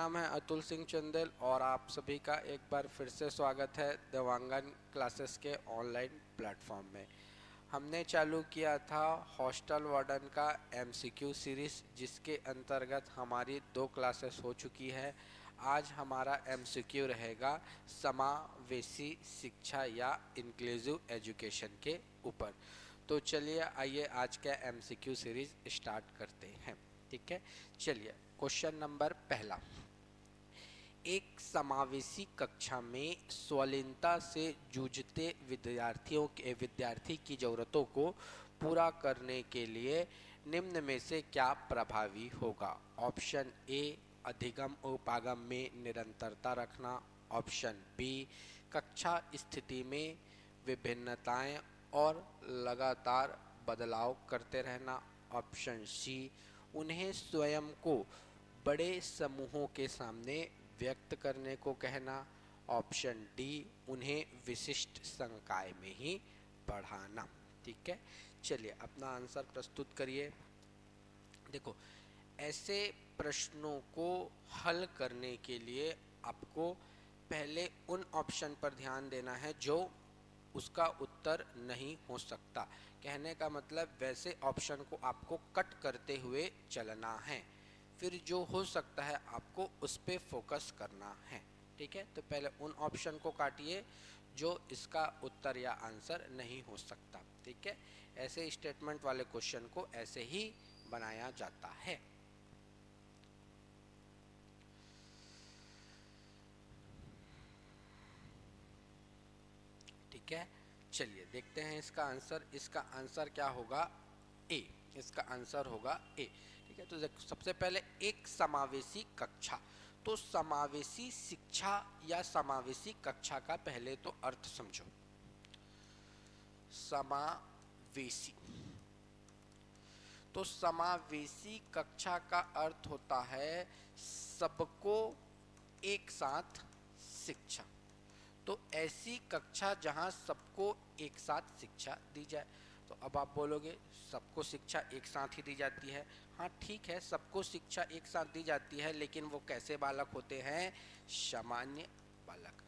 नाम है अतुल सिंह चंदेल और आप सभी का एक बार फिर से स्वागत है देवांगन क्लासेस के ऑनलाइन प्लेटफॉर्म में। हमने चालू किया था हॉस्टल वार्डन का एमसीक्यू सीरीज़, जिसके अंतर्गत हमारी 2 क्लासेस हो चुकी है। आज हमारा एमसीक्यू रहेगा समावेशी शिक्षा या इंक्लूसिव एजुकेशन के ऊपर। तो चलिए आइए आज का एमसीक्यू सीरीज़ स्टार्ट करते हैं। ठीक है, चलिए क्वेश्चन नंबर पहला। एक समावेशी कक्षा में स्वलीनता से जूझते विद्यार्थी की जरूरतों को पूरा करने के लिए निम्न में से क्या प्रभावी होगा? ऑप्शन ए, अधिगम उपागम में निरंतरता रखना। ऑप्शन बी, कक्षा स्थिति में विभिन्नताएं और लगातार बदलाव करते रहना। ऑप्शन सी, उन्हें स्वयं को बड़े समूहों के सामने व्यक्त करने को कहना। ऑप्शन डी, उन्हें विशिष्ट संकाय में ही पढ़ाना। ठीक है, चलिए अपना आंसर प्रस्तुत करिए। देखो, ऐसे प्रश्नों को हल करने के लिए आपको पहले उन ऑप्शन पर ध्यान देना है जो उसका उत्तर नहीं हो सकता। कहने का मतलब वैसे ऑप्शन को आपको कट करते हुए चलना है, फिर जो हो सकता है आपको उस पर फोकस करना है। ठीक है, तो पहले उन ऑप्शन को काटिए जो इसका उत्तर या आंसर नहीं हो सकता। ठीक है, ऐसे स्टेटमेंट वाले क्वेश्चन को ऐसे ही बनाया जाता है। ठीक है, चलिए देखते हैं इसका आंसर। इसका आंसर क्या होगा? ए। इसका आंसर होगा ए। ठीक है, तो सबसे पहले एक समावेशी कक्षा। तो समावेशी शिक्षा या समावेशी कक्षा का पहले तो अर्थ समझो। समावेशी, तो समावेशी कक्षा का अर्थ होता है सबको एक साथ शिक्षा। तो ऐसी कक्षा जहां सबको एक साथ शिक्षा दी जाए। तो अब आप बोलोगे सबको शिक्षा एक साथ ही दी जाती है। हाँ ठीक है, सबको शिक्षा एक साथ दी जाती है, लेकिन वो कैसे बालक होते हैं? सामान्य बालक।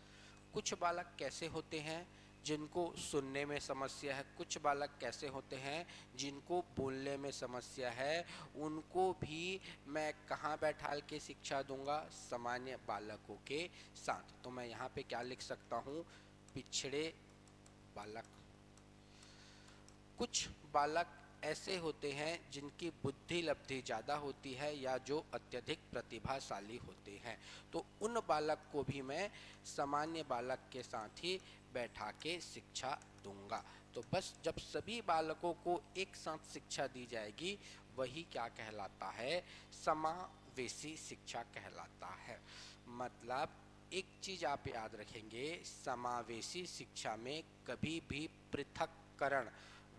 कुछ बालक कैसे होते हैं जिनको सुनने में समस्या है, कुछ बालक कैसे होते हैं जिनको बोलने में समस्या है, उनको भी मैं कहाँ बैठाल के शिक्षा दूंगा? सामान्य बालकों के साथ। तो मैं यहाँ पे क्या लिख सकता हूँ? पिछड़े बालक। कुछ बालक ऐसे होते हैं जिनकी बुद्धि लब्धि ज़्यादा होती है या जो अत्यधिक प्रतिभाशाली होते हैं, तो उन बालक को भी मैं सामान्य बालक के साथ ही बैठा के शिक्षा दूंगा। तो बस जब सभी बालकों को एक साथ शिक्षा दी जाएगी, वही क्या कहलाता है? समावेशी शिक्षा कहलाता है। मतलब एक चीज आप याद रखेंगे, समावेशी शिक्षा में कभी भी पृथक्करण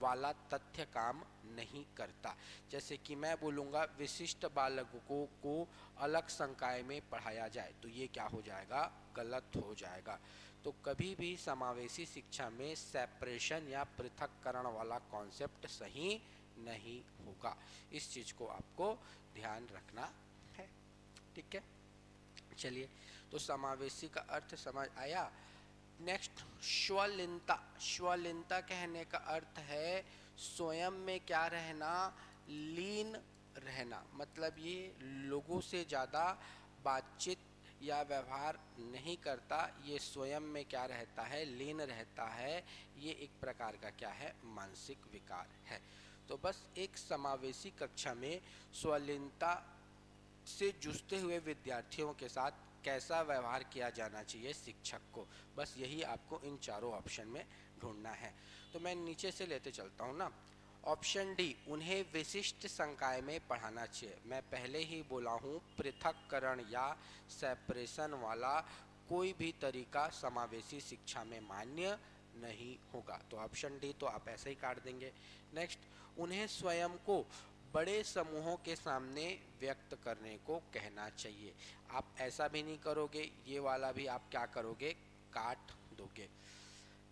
वाला तथ्य काम नहीं करता। जैसे कि मैं बोलूँगा विशिष्ट बालकों को अलग संकाय में पढ़ाया जाए, तो ये क्या हो जाएगा? गलत हो जाएगा। तो कभी भी समावेशी शिक्षा में सेपरेशन या पृथक्करण वाला कॉन्सेप्ट सही नहीं होगा। इस चीज़ को आपको ध्यान रखना है। ठीक है, चलिए तो समावेशी का अर्थ समझ आया। नेक्स्ट, स्वलीनता। स्वलीनता कहने का अर्थ है स्वयं में क्या रहना? लीन रहना। मतलब ये लोगों से ज़्यादा बातचीत या व्यवहार नहीं करता, ये स्वयं में क्या रहता है? लीन रहता है। ये एक प्रकार का क्या है? मानसिक विकार है। तो बस एक समावेशी कक्षा में स्वलीनता से जूझते हुए विद्यार्थियों के साथ कैसा व्यवहार किया जाना चाहिए शिक्षक को, बस यही आपको इन चारों ऑप्शन में ढूंढना है। तो मैं नीचे से लेते चलता हूँ ना। ऑप्शन डी, उन्हें विशिष्ट संकाय में पढ़ाना चाहिए। मैं पहले ही बोला हूँ, पृथक्करण या सेपरेशन वाला कोई भी तरीका समावेशी शिक्षा में मान्य नहीं होगा। तो ऑप्शन डी तो आप ऐसे ही काट देंगे। नेक्स्ट, उन्हें स्वयं को बड़े समूहों के सामने व्यक्त करने को कहना चाहिए। आप ऐसा भी नहीं करोगे, ये वाला भी आप क्या करोगे? काट दोगे।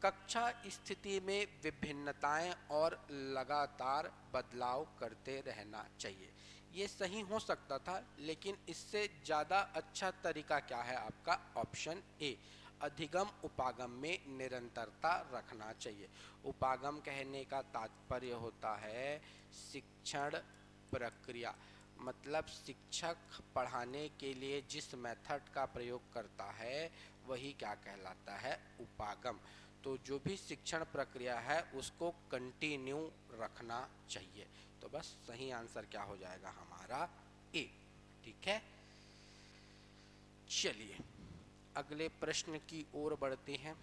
कक्षा स्थिति में विभिन्नताएं और लगातार बदलाव करते रहना चाहिए। ये सही हो सकता था, लेकिन इससे ज़्यादा अच्छा तरीका क्या है आपका? ऑप्शन ए, अधिगम उपागम में निरंतरता रखना चाहिए। उपागम कहने का तात्पर्य होता है शिक्षण प्रक्रिया, मतलब शिक्षक पढ़ाने के लिए जिस मेथड का प्रयोग करता है वही क्या कहलाता है? उपागम। तो जो भी शिक्षण प्रक्रिया है उसको कंटिन्यू रखना चाहिए। तो बस सही आंसर क्या हो जाएगा हमारा? ए। ठीक है, चलिए अगले प्रश्न की ओर बढ़ते हैं।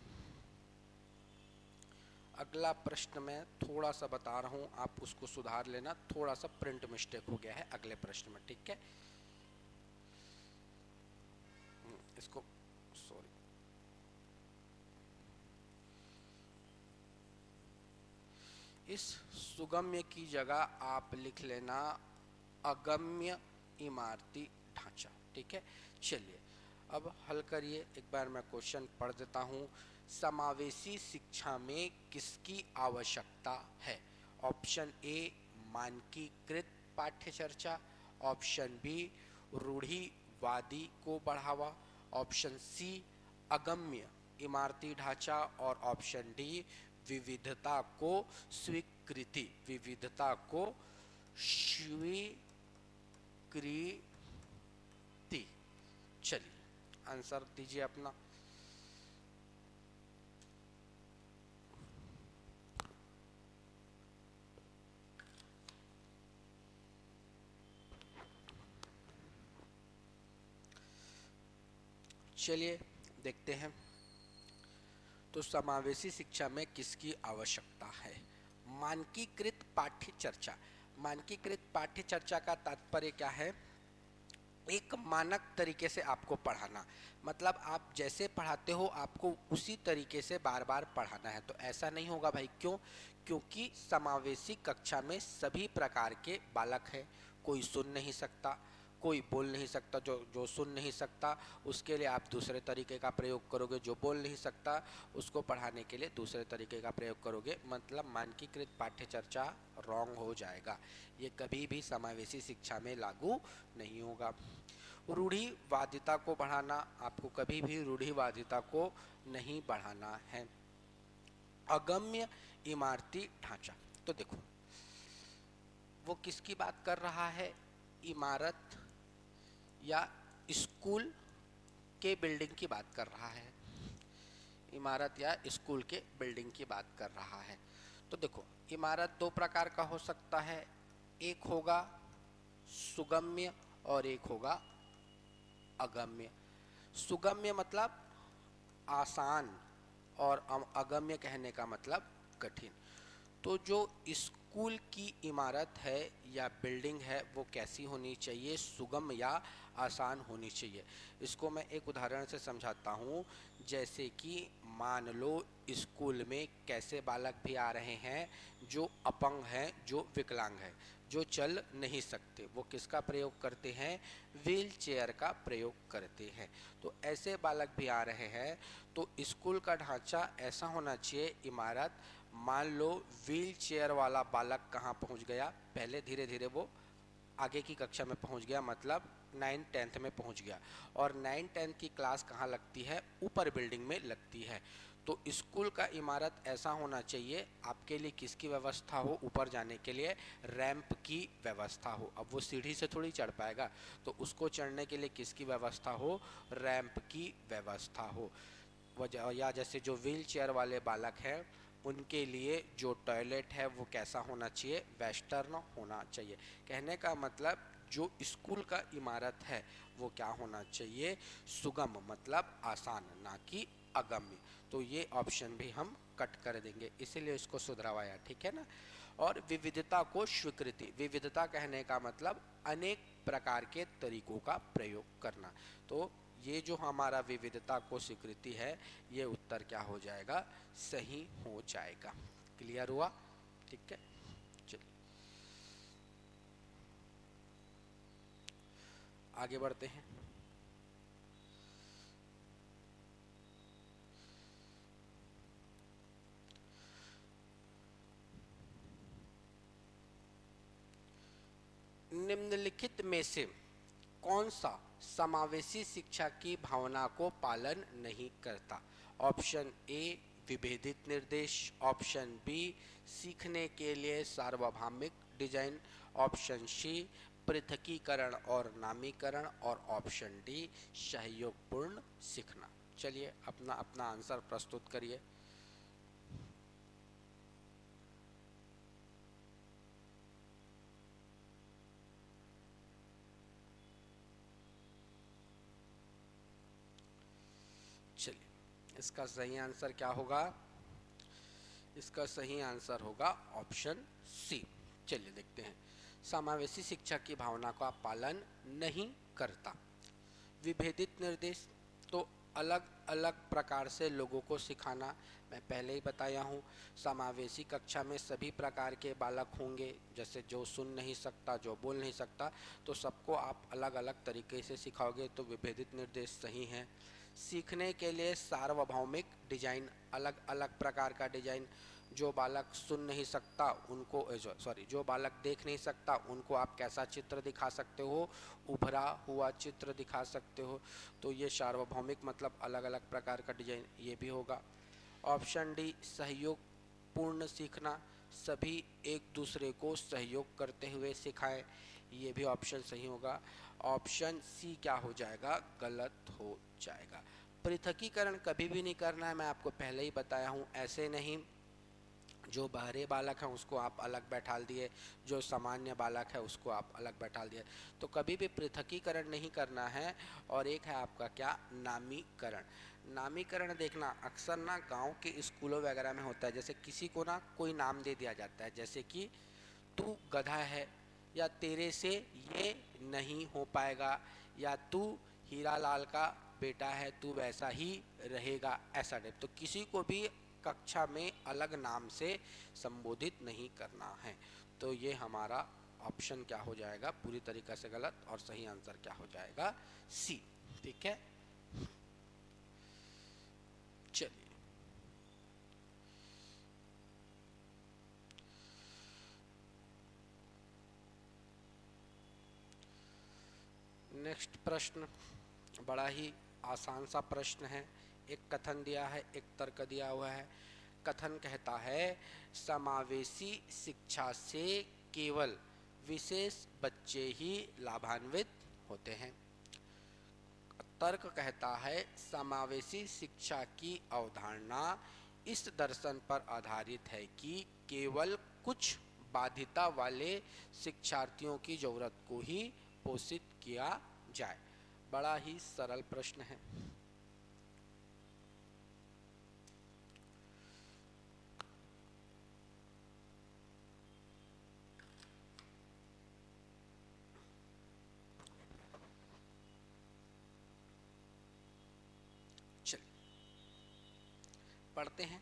अगला प्रश्न मैं थोड़ा सा बता रहा हूं, आप उसको सुधार लेना, थोड़ा सा प्रिंट मिस्टेक हो गया है अगले प्रश्न में। ठीक है, इसको सॉरी, इस सुगम्य की जगह आप लिख लेना अगम्य इमारती ढांचा। ठीक है, चलिए अब हल करिए। एक बार मैं क्वेश्चन पढ़ देता हूँ। समावेशी शिक्षा में किसकी आवश्यकता है? ऑप्शन ए, मानकीकृत पाठ्य चर्चा। ऑप्शन बी, रूढ़िवादी को बढ़ावा। ऑप्शन सी, अगम्य इमारती ढांचा। और ऑप्शन डी, विविधता को स्वीकृति, विविधता को स्वीकृति। चलिए आंसर दीजिए अपना। चलिए देखते हैं। तो समावेशी शिक्षा में किसकी आवश्यकता है? मानकीकृत पाठ्य चर्चा। मानकीकृत पाठ्य चर्चा का तात्पर्य क्या है? एक मानक तरीके से आपको पढ़ाना, मतलब आप जैसे पढ़ाते हो आपको उसी तरीके से बार बार पढ़ाना है। तो ऐसा नहीं होगा भाई, क्यों? क्योंकि समावेशी कक्षा में सभी प्रकार के बालक हैं। कोई सुन नहीं सकता, कोई बोल नहीं सकता। जो जो सुन नहीं सकता उसके लिए आप दूसरे तरीके का प्रयोग करोगे, जो बोल नहीं सकता उसको पढ़ाने के लिए दूसरे तरीके का प्रयोग करोगे। मतलब मानकीकृत पाठ्य चर्चा रॉन्ग हो जाएगा, ये कभी भी समावेशी शिक्षा में लागू नहीं होगा। रूढ़िवादिता को बढ़ाना, आपको कभी भी रूढ़िवादिता को नहीं बढ़ाना है। अगम्य इमारती ढांचा, तो देखो वो किसकी बात कर रहा है? इमारत या स्कूल के बिल्डिंग की बात कर रहा है। इमारत या स्कूल के बिल्डिंग की बात कर रहा है। तो देखो इमारत दो प्रकार का हो सकता है, एक होगा सुगम्य और एक होगा अगम्य। सुगम्य मतलब आसान और अगम्य कहने का मतलब कठिन। तो जो स्कूल की इमारत है या बिल्डिंग है वो कैसी होनी चाहिए? सुगम या आसान होनी चाहिए। इसको मैं एक उदाहरण से समझाता हूँ। जैसे कि मान लो स्कूल में कैसे बालक भी आ रहे हैं जो अपंग हैं, जो विकलांग हैं, जो चल नहीं सकते। वो किसका प्रयोग करते हैं? व्हील चेयर का प्रयोग करते हैं। तो ऐसे बालक भी आ रहे हैं। तो स्कूल का ढांचा ऐसा होना चाहिए, इमारत, मान लो व्हील चेयर वाला बालक कहाँ पहुँच गया? पहले धीरे धीरे वो आगे की कक्षा में पहुँच गया, मतलब 9th-10th में पहुँच गया। और 9th-10th की क्लास कहाँ लगती है? ऊपर बिल्डिंग में लगती है। तो स्कूल का इमारत ऐसा होना चाहिए आपके लिए किसकी व्यवस्था हो? ऊपर जाने के लिए रैंप की व्यवस्था हो। अब वो सीढ़ी से थोड़ी चढ़ पाएगा, तो उसको चढ़ने के लिए किसकी व्यवस्था हो? रैंप की व्यवस्था हो। या जैसे जो व्हील चेयर वाले बालक हैं उनके लिए जो टॉयलेट है वो कैसा होना चाहिए? वेस्टर्न होना चाहिए। कहने का मतलब जो स्कूल का इमारत है वो क्या होना चाहिए? सुगम मतलब आसान, ना कि अगम्य। तो ये ऑप्शन भी हम कट कर देंगे, इसीलिए इसको सुधरवाया। ठीक है ना। और विविधता को स्वीकृति, विविधता कहने का मतलब अनेक प्रकार के तरीकों का प्रयोग करना। तो ये जो हमारा विविधता को स्वीकृति है, ये उत्तर क्या हो जाएगा? सही हो जाएगा। क्लियर हुआ? ठीक है, चलिए आगे बढ़ते हैं। निम्नलिखित में से कौन सा समावेशी शिक्षा की भावना को पालन नहीं करता? ऑप्शन ए विभेदित निर्देश, ऑप्शन बी सीखने के लिए सार्वभौमिक डिजाइन, ऑप्शन सी पृथकीकरण और नामीकरण, और ऑप्शन डी सहयोगपूर्ण सीखना। चलिए अपना अपना आंसर प्रस्तुत करिए। चलिए इसका सही आंसर क्या होगा? इसका सही आंसर होगा ऑप्शन सी। चलिए देखते हैं। समावेशी शिक्षा की भावना का पालन नहीं करता। विभेदित निर्देश तो अलग अलग प्रकार से लोगों को सिखाना, मैं पहले ही बताया हूँ। समावेशी कक्षा में सभी प्रकार के बालक होंगे, जैसे जो सुन नहीं सकता, जो बोल नहीं सकता, तो सबको आप अलग अलग तरीके से सिखाओगे, तो विभेदित निर्देश सही है। सीखने के लिए सार्वभौमिक डिजाइन, अलग अलग प्रकार का डिजाइन, जो बालक सुन नहीं सकता उनको जो बालक देख नहीं सकता उनको आप कैसा चित्र दिखा सकते हो, उभरा हुआ चित्र दिखा सकते हो, तो ये सार्वभौमिक मतलब अलग अलग प्रकार का डिजाइन, ये भी होगा। ऑप्शन डी सहयोग पूर्ण सीखना, सभी एक दूसरे को सहयोग करते हुए सिखाएं, ये भी ऑप्शन सही होगा। ऑप्शन सी क्या हो जाएगा? गलत हो जाएगा। पृथकीकरण कभी भी नहीं करना है, मैं आपको पहले ही बताया हूँ। ऐसे नहीं जो बहरे बालक हैं उसको आप अलग बैठा दिए, जो सामान्य बालक है उसको आप अलग बैठा दिए, तो कभी भी पृथकीकरण नहीं करना है। और एक है आपका क्या? नामीकरण। नामीकरण देखना अक्सर ना गांव के स्कूलों वगैरह में होता है। जैसे किसी को ना कोई नाम दे दिया जाता है, जैसे कि तू गधा है, या तेरे से ये नहीं हो पाएगा, या तू हीरा लाल का बेटा है, तू वैसा ही रहेगा, ऐसा टाइप। तो किसी को भी कक्षा में अलग नाम से संबोधित नहीं करना है। तो ये हमारा ऑप्शन क्या हो जाएगा? पूरी तरीके से गलत, और सही आंसर क्या हो जाएगा? सी। ठीक है, चलिए नेक्स्ट प्रश्न बड़ा ही आसान सा प्रश्न है। एक कथन दिया है, एक तर्क दिया हुआ है। कथन कहता है समावेशी शिक्षा से केवल विशेष बच्चे ही लाभान्वित होते हैं। तर्क कहता है समावेशी शिक्षा की अवधारणा इस दर्शन पर आधारित है कि केवल कुछ बाधिता वाले शिक्षार्थियों की जरूरत को ही पोषित किया जाए। बड़ा ही सरल प्रश्न है। पढ़ते हैं।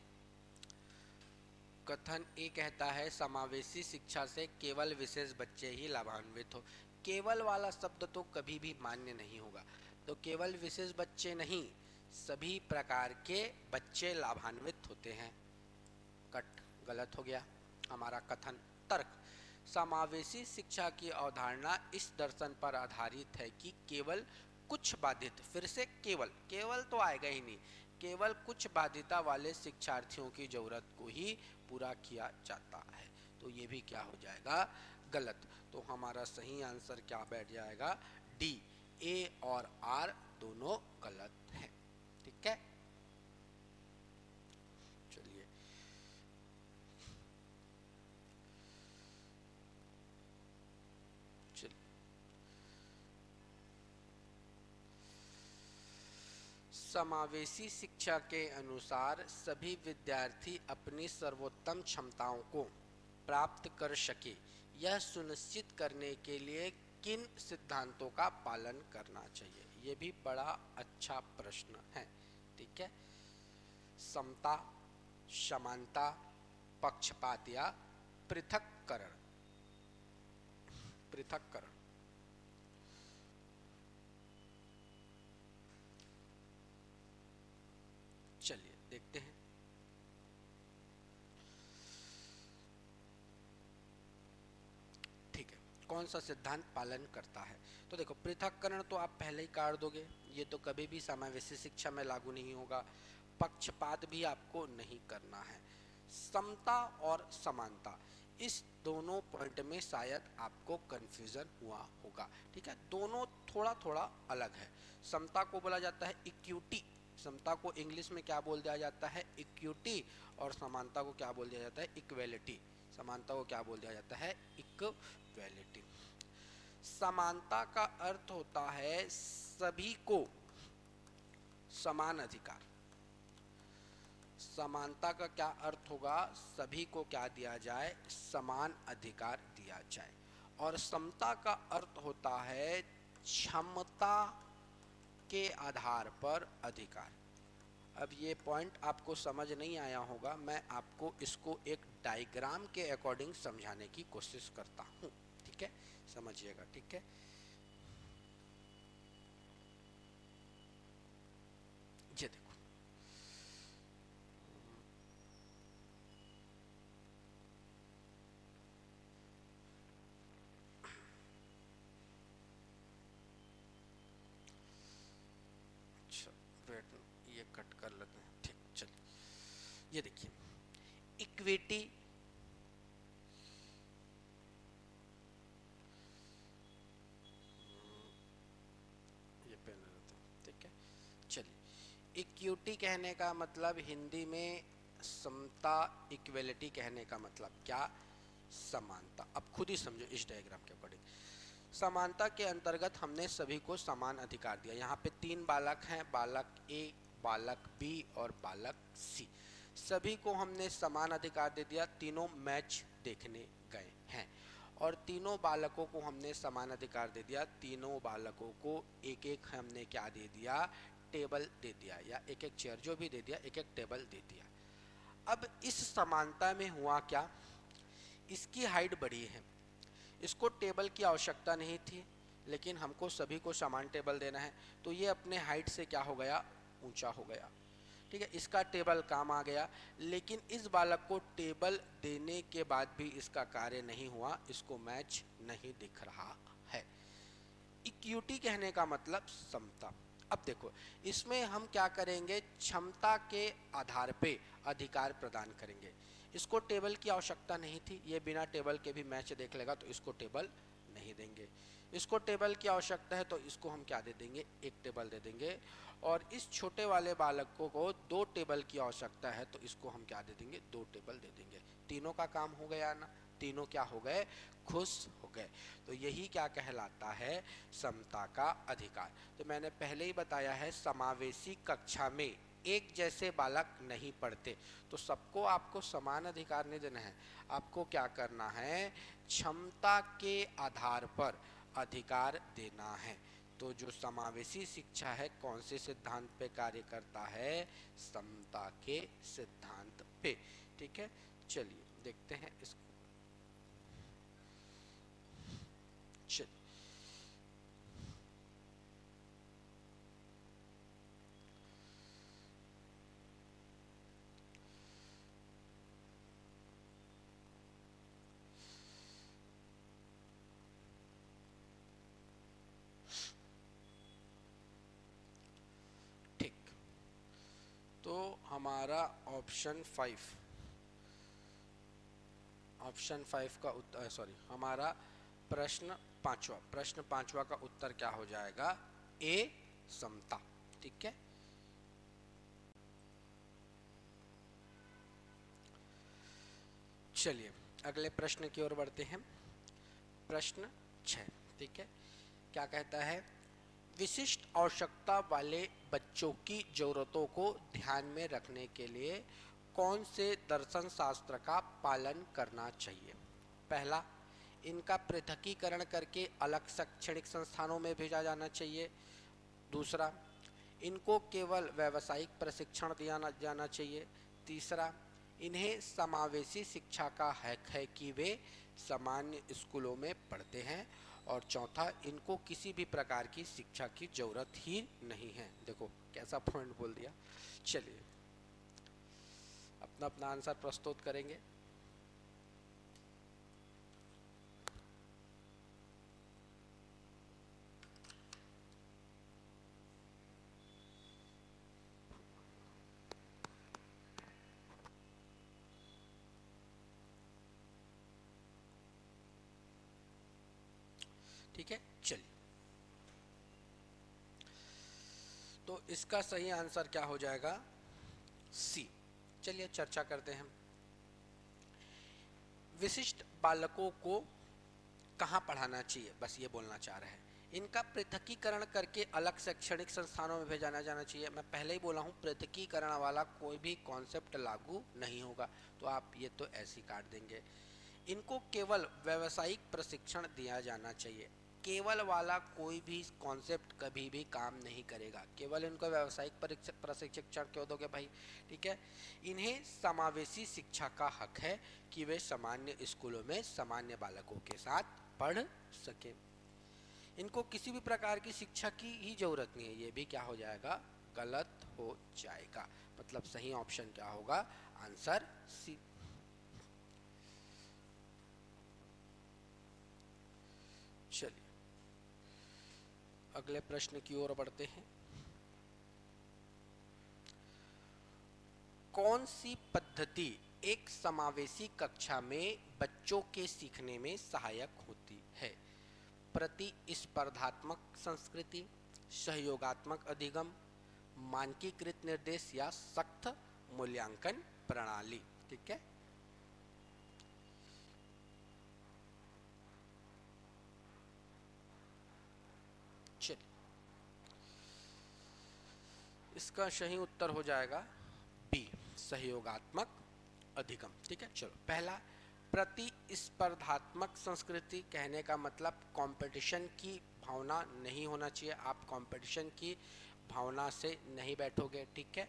कथन ए कहता है समावेशी शिक्षा से केवल विशेष बच्चे ही लाभान्वित हो। केवल वाला शब्द तो कभी भी मान्य नहीं होगा। तो केवल विशेष बच्चे नहीं, सभी प्रकार के बच्चे लाभान्वित होते हैं। कट गलत हो गया हमारा कथन। तर्क समावेशी शिक्षा की अवधारणा इस दर्शन पर आधारित है कि केवल कुछ बाधित, फिर से केवल, केवल तो आएगा ही नहीं, केवल कुछ बाधिता वाले शिक्षार्थियों की जरूरत को ही पूरा किया जाता है। तो ये भी क्या हो जाएगा? गलत। तो हमारा सही आंसर क्या बैठ जाएगा? डी। ए और आर दोनों गलत है। ठीक है, चलिए समावेशी शिक्षा के अनुसार सभी विद्यार्थी अपनी सर्वोत्तम क्षमताओं को प्राप्त कर सके, यह सुनिश्चित करने के लिए किन सिद्धांतों का पालन करना चाहिए? ये भी बड़ा अच्छा प्रश्न है। ठीक है, समता, समानता, पक्षपात या पृथक्करण। पृथक्करण। चलिए देखते हैं। ठीक है, कौन सा सिद्धांत पालन करता है? तो देखो, पृथक्करण तो आप पहले ही काट दोगे, ये तो कभी भी समावेशी शिक्षा में लागू नहीं होगा। पक्षपात भी आपको नहीं करना है। समता और समानता, इस दोनों पॉइंट में शायद आपको कंफ्यूजन हुआ होगा। ठीक है, दोनों थोड़ा थोड़ा अलग है। समता को बोला जाता है इक्विटी, समता को इंग्लिश में क्या बोल दिया जाता है? इक्विटी। और समानता को क्या बोल दिया जाता है? इक्वेलिटी। समानता को क्या बोल दिया जाता है? इक्वेलिटी। समानता का अर्थ होता है सभी को समान अधिकार। समानता का क्या अर्थ होगा? सभी को क्या दिया जाए? समान अधिकार दिया जाए। और समता का अर्थ होता है क्षमता के आधार पर अधिकार। अब ये पॉइंट आपको समझ नहीं आया होगा, मैं आपको इसको एक डायग्राम के अकॉर्डिंग समझाने की कोशिश करता हूँ। ठीक है, समझिएगा। ठीक है, ये देखो, अच्छा वेट, ये कट कर लेते हैं। ठीक, चलिए, ये देखिए, इक्विटी ये पेन रहता है। ठीक है, चलिए, इक्विटी कहने का मतलब हिंदी में समता, इक्वेलिटी कहने का मतलब क्या? समानता। अब खुद ही समझो इस डायग्राम के अकॉर्डिंग। समानता के अंतर्गत हमने सभी को समान अधिकार दिया। यहाँ पे 3 बालक हैं, बालक ए, बालक बी और बालक सी। सभी को हमने समान अधिकार दे दिया, तीनों मैच देखने गए हैं। और तीनों बालकों को हमने समान अधिकार दे दिया, तीनों बालकों को एक एक हमने क्या दे दिया? टेबल दे दिया, या एक एक चेयर, जो भी दे दिया, एक एक टेबल दे दिया। अब इस समानता में हुआ क्या? इसकी हाइट बड़ी है, इसको टेबल की आवश्यकता नहीं थी, लेकिन हमको सभी को समान टेबल देना है, तो ये अपने हाइट से क्या हो गया? ऊंचा हो गया। ठीक है, इसका टेबल काम आ गया। लेकिन इस बालक को टेबल देने के बाद भी इसका कार्य नहीं हुआ, इसको मैच नहीं दिख रहा है। इक्विटी कहने का मतलब समता। अब देखो, इसमें हम क्या करेंगे? क्षमता के आधार पे अधिकार प्रदान करेंगे। इसको टेबल की आवश्यकता नहीं थी, ये बिना टेबल के भी मैच देख लेगा, तो इसको टेबल नहीं देंगे। इसको टेबल की आवश्यकता है, तो इसको हम क्या दे देंगे? एक टेबल दे देंगे। और इस छोटे वाले बालक को 2 टेबल की आवश्यकता है, तो इसको हम क्या दे देंगे? 2 टेबल दे देंगे। तीनों का काम हो गया ना? तीनों क्या हो गए? खुश हो गए। तो यही क्या कहलाता है? समता का अधिकार। तो मैंने पहले ही बताया है, समावेशी कक्षा में एक जैसे बालक नहीं पढ़ते, तो सबको आपको समान अधिकार नहीं देना है, आपको क्या करना है? क्षमता के आधार पर अधिकार देना है। तो जो समावेशी शिक्षा है, कौन से सिद्धांत पे कार्य करता है? समता के सिद्धांत पे। ठीक है, चलिए देखते हैं इसको। चलिए, ठीक, तो हमारा ऑप्शन 5 का उत्तर, सॉरी, हमारा प्रश्न पांचवा का उत्तर क्या हो जाएगा? ए, समता। ठीक है, चलिए अगले प्रश्न की ओर बढ़ते हैं। प्रश्न 6। ठीक है, क्या कहता है? विशिष्ट आवश्यकता वाले बच्चों की जरूरतों को ध्यान में रखने के लिए कौन से दर्शन शास्त्र का पालन करना चाहिए? पहला, इनका पृथकीकरण करके अलग शैक्षणिक संस्थानों में भेजा जाना चाहिए। दूसरा, इनको केवल व्यावसायिक प्रशिक्षण दिया जाना चाहिए। तीसरा, इन्हें समावेशी शिक्षा का हक है कि वे सामान्य स्कूलों में पढ़ते हैं। और चौथा, इनको किसी भी प्रकार की शिक्षा की जरूरत ही नहीं है। देखो कैसा पॉइंट बोल दिया। चलिए अपना अपना आंसर प्रस्तुत करेंगे। ठीक है। चलिए, तो इसका सही आंसर क्या हो जाएगा? सी। चलिए चर्चा करते हैं। विशिष्ट बालकों को कहाँ पढ़ाना चाहिए, बस ये बोलना चाह रहे हैं। इनका पृथकीकरण करके अलग शैक्षणिक संस्थानों में भेजा जाना चाहिए। मैं पहले ही बोला हूँ, पृथकीकरण वाला कोई भी कॉन्सेप्ट लागू नहीं होगा, तो आप ये तो ऐसे काट देंगे। इनको केवल व्यावसायिक प्रशिक्षण दिया जाना चाहिए। केवल वाला कोई भी कॉन्सेप्ट कभी भी काम नहीं करेगा। केवल इनको व्यावसायिक प्रशिक्षण क्यों दोगे भाई? ठीक है। इन्हें समावेशी शिक्षा का हक है कि वे सामान्य स्कूलों में सामान्य बालकों के साथ पढ़ सके। इनको किसी भी प्रकार की शिक्षा की ही जरूरत नहीं है। ये भी क्या हो जाएगा? गलत हो जाएगा। मतलब सही ऑप्शन क्या होगा? Answer C. चलिए अगले प्रश्न की ओर बढ़ते हैं। कौन सी पद्धति एक समावेशी कक्षा में बच्चों के सीखने में सहायक होती है? प्रतिस्पर्धात्मक संस्कृति, सहयोगात्मक अधिगम, मानकीकृत निर्देश या सख्त मूल्यांकन प्रणाली? ठीक है। चलिए, इसका सही उत्तर हो जाएगा बी, सहयोगात्मक अधिगम। ठीक है। चलो, पहला, प्रतिस्पर्धात्मक संस्कृति कहने का मतलब कंपटीशन की भावना नहीं होना चाहिए। आप कंपटीशन की भावना से नहीं बैठोगे। ठीक है।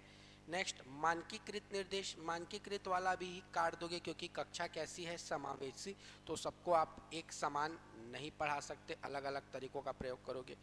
नेक्स्ट, मानकीकृत निर्देश। मानकीकृत वाला भी काट दोगे क्योंकि कक्षा कैसी है? समावेशी, तो सबको आप एक समान नहीं पढ़ा सकते, अलग अलग तरीकों का प्रयोग करोगे।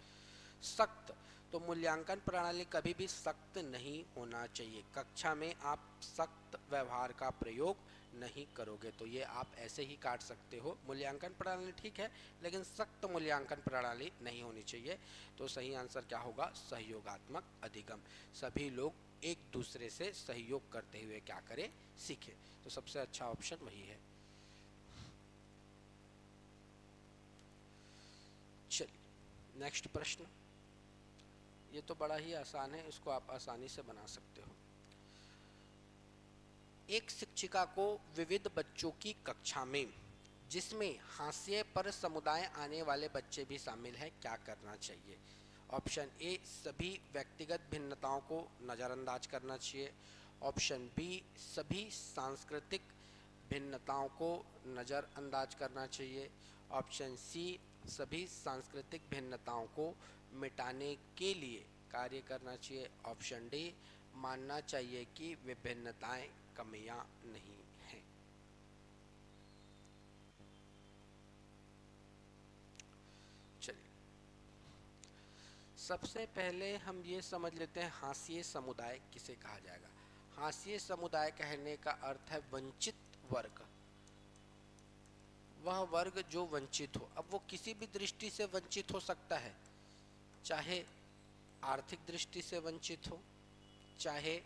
सख्त, तो मूल्यांकन प्रणाली कभी भी सख्त नहीं होना चाहिए। कक्षा में आप सख्त व्यवहार का प्रयोग नहीं करोगे, तो ये आप ऐसे ही काट सकते हो। मूल्यांकन प्रणाली ठीक है, लेकिन सख्त मूल्यांकन प्रणाली नहीं होनी चाहिए। तो सही आंसर क्या होगा? सहयोगात्मक अधिगम। सभी लोग एक दूसरे से सहयोग करते हुए क्या करें? सीखे। तो सबसे अच्छा ऑप्शन वही है। चलिए नेक्स्ट प्रश्न। ये तो बड़ा ही आसान है, इसको आप आसानी से बना सकते हो। एक शिक्षिका को विविध बच्चों की कक्षा में, जिसमें हाशिए पर समुदाय आने वाले बच्चे भी शामिल हैं, क्या करना चाहिए? ऑप्शन ए, सभी व्यक्तिगत भिन्नताओं को नज़रअंदाज करना चाहिए। ऑप्शन बी, सभी सांस्कृतिक भिन्नताओं को नज़रअंदाज करना चाहिए। ऑप्शन सी, सभी सांस्कृतिक भिन्नताओं को मिटाने के लिए कार्य करना चाहिए। ऑप्शन डी, मानना चाहिए कि विभिन्नताएं कमियां नहीं हैं। चलिए, सबसे पहले हम ये समझ लेते हैं हाशिए समुदाय किसे कहा जाएगा। हाशिए समुदाय कहने का अर्थ है वंचित वर्ग। वह वर्ग जो वंचित हो। अब वो किसी भी दृष्टि से वंचित हो सकता है, चाहे आर्थिक दृष्टि से वंचित हो, चाहे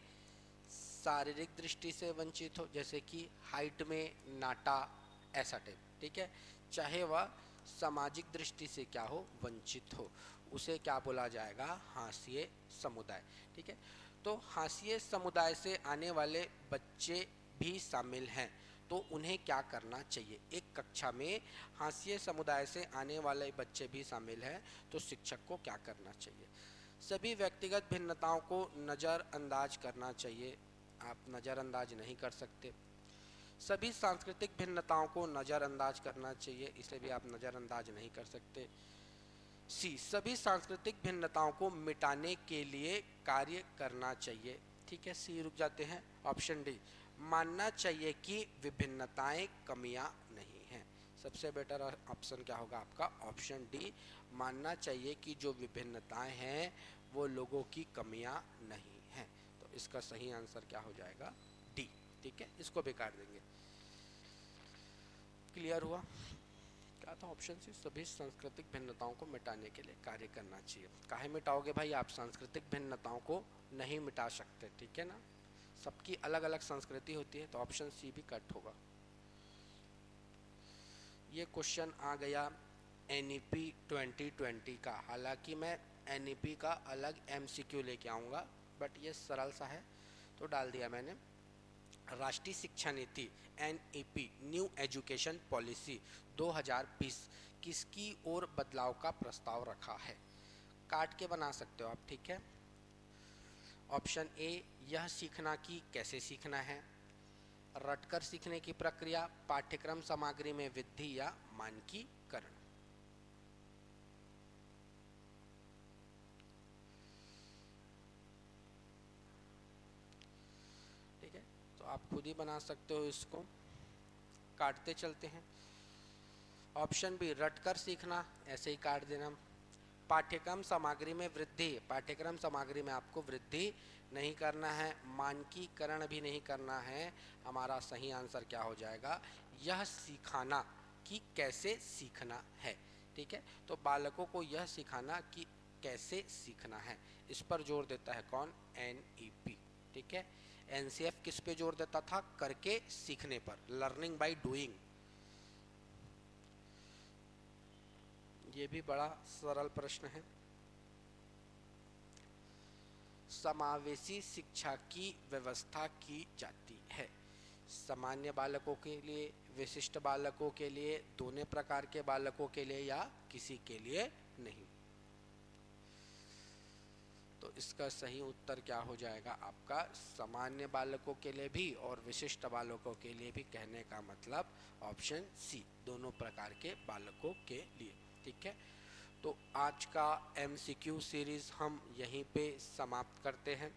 शारीरिक दृष्टि से वंचित हो, जैसे कि हाइट में नाटा, ऐसा टाइप। ठीक है। चाहे वह सामाजिक दृष्टि से क्या हो? वंचित हो, उसे क्या बोला जाएगा? हाशिए समुदाय। ठीक है। तो हाशिए समुदाय से आने वाले बच्चे भी शामिल हैं, तो उन्हें क्या करना चाहिए? एक कक्षा में हाशिए समुदाय से आने वाले बच्चे भी शामिल हैं, तो शिक्षक को क्या करना चाहिए? सभी व्यक्तिगत भिन्नताओं को नज़रअंदाज करना चाहिए। आप नज़रअंदाज नहीं कर सकते। सभी सांस्कृतिक भिन्नताओं को नज़रअंदाज करना चाहिए, इसलिए भी आप नज़रअंदाज नहीं कर सकते। सी, सभी सांस्कृतिक भिन्नताओं को मिटाने के लिए कार्य करना चाहिए। ठीक है, सी रुक जाते हैं। ऑप्शन डी, मानना चाहिए कि विभिन्नताएं कमियां नहीं हैं। सबसे बेटर ऑप्शन क्या होगा आपका? ऑप्शन डी, मानना चाहिए कि जो विभिन्नताएं हैं वो लोगों की कमियां नहीं हैं। तो इसका सही आंसर क्या हो जाएगा? डी। ठीक है, इसको भी काट देंगे। क्लियर हुआ? क्या था ऑप्शन सी, सभी सांस्कृतिक भिन्नताओं को मिटाने के लिए कार्य करना चाहिए। काहे मिटाओगे भाई? आप सांस्कृतिक भिन्नताओं को नहीं मिटा सकते। ठीक है ना, सबकी अलग अलग संस्कृति होती है, तो ऑप्शन सी भी कट होगा। ये क्वेश्चन आ गया NEP 2020 का। हालांकि मैं NEP का अलग MCQ लेके आऊँगा, बट ये सरल सा है तो डाल दिया मैंने। राष्ट्रीय शिक्षा नीति NEP न्यू एजुकेशन पॉलिसी 2020 किसकी ओर बदलाव का प्रस्ताव रखा है? काट के बना सकते हो आप, ठीक है। ऑप्शन ए, यह सीखना कि कैसे सीखना है, रटकर सीखने की प्रक्रिया, पाठ्यक्रम सामग्री में वृद्धि या मानकीकरण। ठीक है, तो आप खुद ही बना सकते हो इसको। काटते चलते हैं। ऑप्शन बी, रटकर सीखना, ऐसे ही काट देना। पाठ्यक्रम सामग्री में वृद्धि, पाठ्यक्रम सामग्री में आपको वृद्धि नहीं करना है, मानकीकरण भी नहीं करना है। हमारा सही आंसर क्या हो जाएगा? यह सिखाना कि कैसे सीखना है। ठीक है, तो बालकों को यह सिखाना कि कैसे सीखना है, इस पर जोर देता है कौन? NEP। ठीक है, NCF किस पे जोर देता था? करके सीखने पर, लर्निंग बाय डूइंग। ये भी बड़ा सरल प्रश्न है। समावेशी शिक्षा की व्यवस्था की जाती है सामान्य बालकों के लिए, विशिष्ट बालकों के लिए, दोनों प्रकार के बालकों के लिए या किसी के लिए नहीं। तो इसका सही उत्तर क्या हो जाएगा आपका? सामान्य बालकों के लिए भी और विशिष्ट बालकों के लिए भी। कहने का मतलब ऑप्शन सी, दोनों प्रकार के बालकों के लिए। ठीक है, तो आज का MCQ सीरीज़ हम यहीं पे समाप्त करते हैं।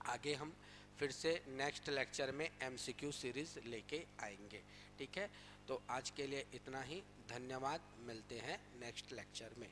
आगे हम फिर से नेक्स्ट लेक्चर में MCQ सीरीज़ लेके आएंगे। ठीक है, तो आज के लिए इतना ही। धन्यवाद, मिलते हैं नेक्स्ट लेक्चर में।